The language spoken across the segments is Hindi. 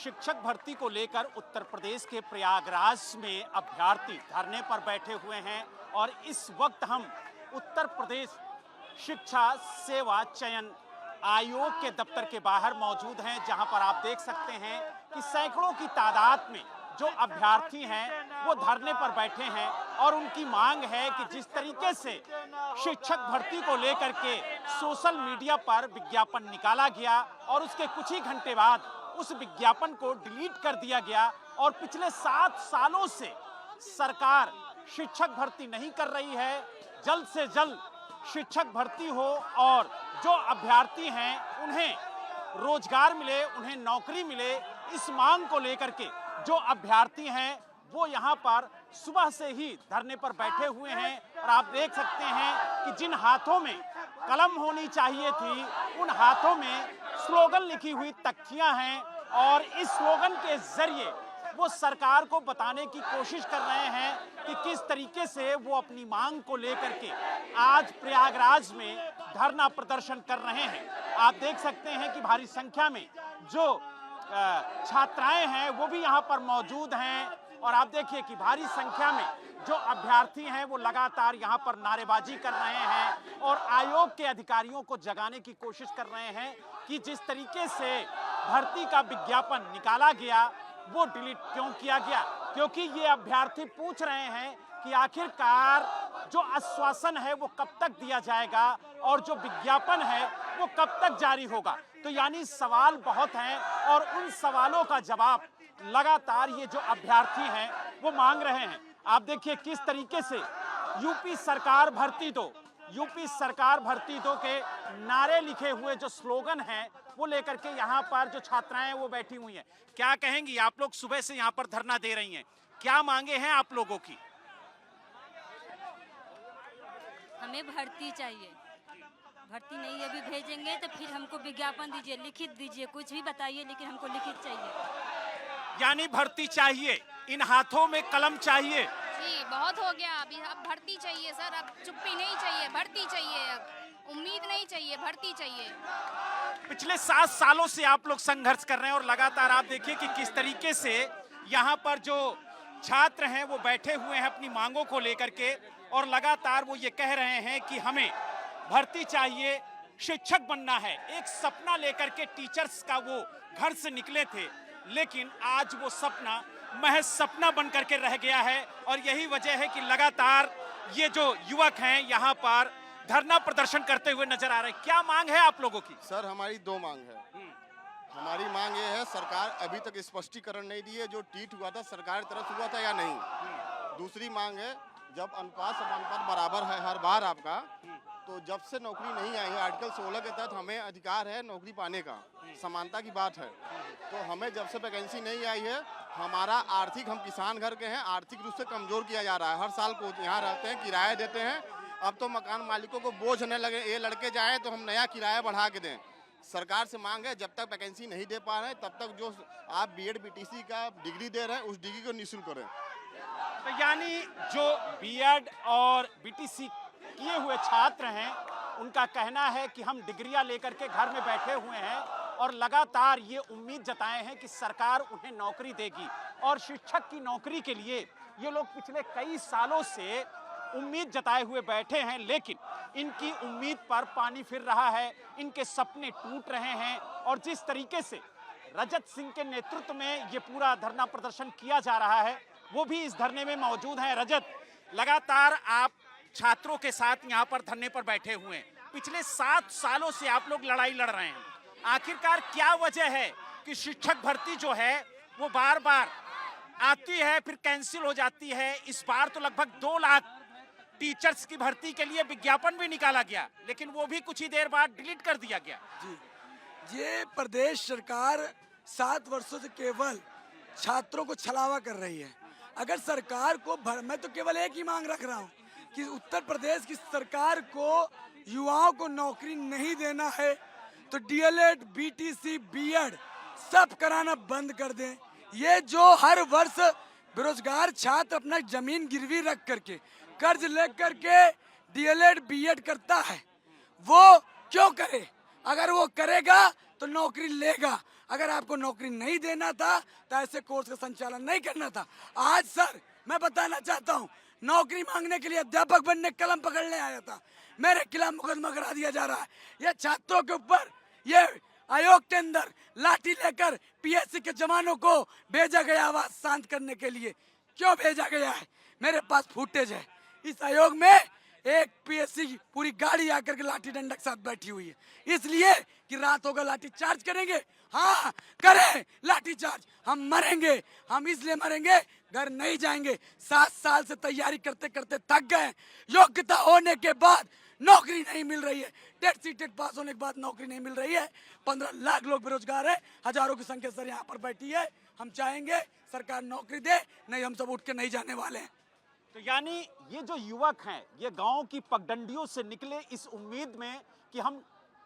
शिक्षक भर्ती को लेकर उत्तर प्रदेश के प्रयागराज में अभ्यर्थी धरने पर बैठे हुए हैं और इस वक्त हम उत्तर प्रदेश शिक्षा सेवा चयन आयोग के दफ्तर के बाहर मौजूद हैं, जहां पर आप देख सकते हैं कि सैकड़ों की तादाद में जो अभ्यर्थी हैं वो धरने पर बैठे हैं और उनकी मांग है कि जिस तरीके से शिक्षक भर्ती को लेकर के सोशल मीडिया पर विज्ञापन निकाला गया और उसके कुछ ही घंटे बाद उस विज्ञापन को डिलीट कर दिया गया और पिछले 7 सालों से सरकार शिक्षक भर्ती नहीं कर रही है, जल्द से जल्द शिक्षक भर्ती हो और जो अभ्यर्थी हैं उन्हें रोजगार मिले, उन्हें नौकरी मिले, इस मांग को लेकर के जो अभ्यर्थी हैं वो यहाँ पर सुबह से ही धरने पर बैठे हुए हैं और आप देख सकते हैं कि जिन हाथों में कलम होनी चाहिए थी उन हाथों में स्लोगन लिखी हुई तख्तियां हैं और इस स्लोगन के जरिए वो सरकार को बताने की कोशिश कर रहे हैं कि किस तरीके से वो अपनी मांग को लेकर के आज प्रयागराज में धरना प्रदर्शन कर रहे हैं। आप देख सकते हैं कि भारी संख्या में जो छात्राएं हैं वो भी यहाँ पर मौजूद हैं और आप देखिए कि भारी संख्या में जो अभ्यर्थी हैं वो लगातार यहाँ पर नारेबाजी कर रहे हैं और आयोग के अधिकारियों को जगाने की कोशिश कर रहे हैं कि जिस तरीके से भर्ती का विज्ञापन निकाला गया वो डिलीट क्यों किया गया, क्योंकि ये अभ्यर्थी पूछ रहे हैं कि आखिरकार जो आश्वासन है वो कब तक दिया जाएगा और जो विज्ञापन है वो कब तक जारी होगा। तो यानी सवाल बहुत हैं और उन सवालों का जवाब लगातार ये जो अभ्यर्थी हैं वो मांग रहे हैं। आप देखिए किस तरीके से यूपी सरकार भर्ती दो के नारे लिखे हुए जो स्लोगन हैं वो लेकर के यहाँ पर जो छात्राएं वो बैठी हुई हैं। क्या कहेंगी आप लोग, सुबह से यहाँ पर धरना दे रही हैं, क्या मांगे हैं आप लोगों की? हमें भर्ती चाहिए, भर्ती नहीं अभी भेजेंगे तो फिर हमको विज्ञापन दीजिए, लिखित दीजिए, कुछ भी बताइए लेकिन हमको लिखित चाहिए। यानी भर्ती चाहिए, इन हाथों में कलम चाहिए। जी बहुत हो गया, अभी अब भर्ती चाहिए सर, अब चुप्पी नहीं चाहिए, भर्ती चाहिए, अब उम्मीद नहीं चाहिए, भर्ती चाहिए। पिछले 7 सालों से आप लोग संघर्ष कर रहे हैं और लगातार आप देखिए कि किस तरीके से यहाँ पर जो छात्र हैं वो बैठे हुए हैं अपनी मांगों को लेकर के और लगातार वो ये कह रहे हैं कि हमें भर्ती चाहिए, शिक्षक बनना है। एक सपना लेकर के टीचर्स का वो घर से निकले थे, लेकिन आज वो सपना महज सपना बन करके रह गया है और यही वजह है कि लगातार ये जो युवक हैं यहाँ पर धरना प्रदर्शन करते हुए नजर आ रहे हैं। क्या मांग है आप लोगों की? सर हमारी 2 मांग है। हमारी मांग ये है, सरकार अभी तक स्पष्टीकरण नहीं दी है जो ट्वीट हुआ था सरकार की तरफ हुआ था या नहीं। दूसरी मांग है, जब अनुपात समानुपात बराबर है हर बार आपका, तो जब से नौकरी नहीं आई है आर्टिकल 16 के तहत हमें अधिकार है नौकरी पाने का, समानता की बात है। तो हमें जब से वैकेंसी नहीं आई है, हमारा आर्थिक, हम किसान घर के हैं, आर्थिक रूप से कमजोर किया जा रहा है। हर साल को यहाँ रहते हैं, किराया देते हैं, अब तो मकान मालिकों को बोझ न लगे, ये लड़के जाएं तो हम नया किराया बढ़ा के दें। सरकार से मांग है, जब तक वैकेंसी नहीं दे पा रहे हैं तब तक जो आप बीएड बीटीसी का डिग्री दे रहे हैं उस डिग्री को निःशुल्क करें। तो यानी जो बीएड और बीटीसी किए हुए छात्र हैं उनका कहना है कि हम डिग्रियां लेकर के घर में बैठे हुए हैं और लगातार ये उम्मीद जताए हैं कि सरकार उन्हें नौकरी देगी और शिक्षक की नौकरी के लिए ये लोग पिछले कई सालों से उम्मीद जताए हुए बैठे हैं, लेकिन इनकी उम्मीद पर पानी फिर रहा है, इनके सपने टूट रहे हैं और जिस तरीके से रजत सिंह के नेतृत्व में ये पूरा धरना प्रदर्शन किया जा रहा है वो भी इस धरने में मौजूद हैं। रजत, लगातार आप छात्रों के साथ यहाँ पर धरने पर बैठे हुए हैं, पिछले 7 सालों से आप लोग लड़ाई लड़ रहे हैं, आखिरकार क्या वजह है कि शिक्षक भर्ती जो है वो बार बार आती है फिर कैंसिल हो जाती है? इस बार तो लगभग 2 लाख टीचर्स की भर्ती के लिए विज्ञापन भी निकाला गया, लेकिन वो भी कुछ ही देर बाद डिलीट कर दिया गया। जी, ये प्रदेश सरकार 7 वर्षों से केवल छात्रों को छलावा कर रही है। अगर सरकार को मैं तो केवल एक ही मांग रख रहा हूँ कि उत्तर प्रदेश की सरकार को युवाओं को नौकरी नहीं देना है तो डीएलएड, बीटीसी, बीएड सब कराना बंद कर दें। ये जो हर वर्ष बेरोजगार छात्र अपना जमीन गिरवी रख करके कर्ज ले करके डीएलएड, बीएड करता है, वो क्यों करे? अगर वो करेगा तो नौकरी लेगा, अगर आपको नौकरी नहीं देना था तो ऐसे कोर्स का संचालन नहीं करना था। आज सर मैं बताना चाहता हूँ, नौकरी मांगने के लिए अध्यापक बनने कलम पकड़ने आया था, मेरे खिलाफ मुकदमा करा दिया जा रहा है। ये छात्रों के ऊपर ये आयोग के अंदर लाठी लेकर पीएससी के जवानों को भेजा गया आवाज शांत करने के लिए। क्यों भेजा गया है? मेरे पास फुटेज है। इस आयोग में एक पीएससी की पूरी गाड़ी आकर के लाठी डंडा के साथ बैठी हुई है, इसलिए कि रात होगा लाठी चार्ज करेंगे। हाँ करें लाठी चार्ज, हम मरेंगे, हम इसलिए मरेंगे, घर नहीं जाएंगे। 7 साल से तैयारी करते करते थक गए, योग्यता होने के बाद नौकरी नहीं मिल रही है, टेट सीटेट पास होने के बाद नौकरी नहीं मिल रही है। 15 लाख लोग बेरोजगार है, हजारों की संख्या सर यहाँ पर बैठी है। हम चाहेंगे सरकार नौकरी दे, नहीं हम सब उठ के नहीं जाने वाले हैं। तो यानी ये जो युवक हैं, ये गांव की पगडंडियों से निकले इस उम्मीद में कि हम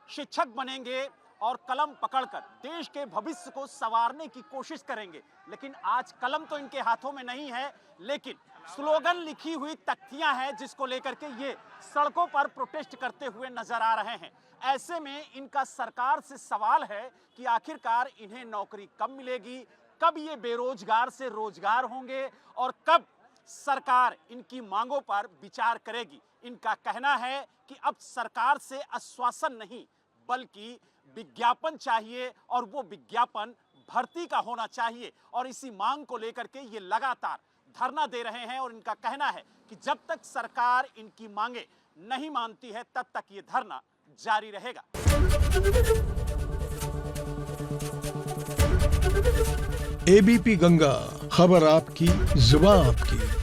शिक्षक बनेंगे और कलम पकड़कर देश के भविष्य को संवारने की कोशिश करेंगे। लेकिन आज कलम तो इनके हाथों में नहीं है, लेकिन स्लोगन लिखी हुई तख्तियां हैं जिसको लेकर के ये सड़कों पर प्रोटेस्ट करते हुए नजर आ रहे हैं। ऐसे में इनका सरकार से सवाल है कि आखिरकार इन्हें नौकरी कब मिलेगी, कब ये बेरोजगार से रोजगार होंगे और कब सरकार इनकी मांगों पर विचार करेगी। इनका कहना है कि अब सरकार से आश्वासन नहीं बल्कि विज्ञापन चाहिए और वो विज्ञापन भर्ती का होना चाहिए। और इसी मांग को लेकर के ये लगातार धरना दे रहे हैं और इनका कहना है कि जब तक सरकार इनकी मांगे नहीं मानती है तब तक ये धरना जारी रहेगा। एबीपी गंगा, खबर आपकी, जुबान आपकी।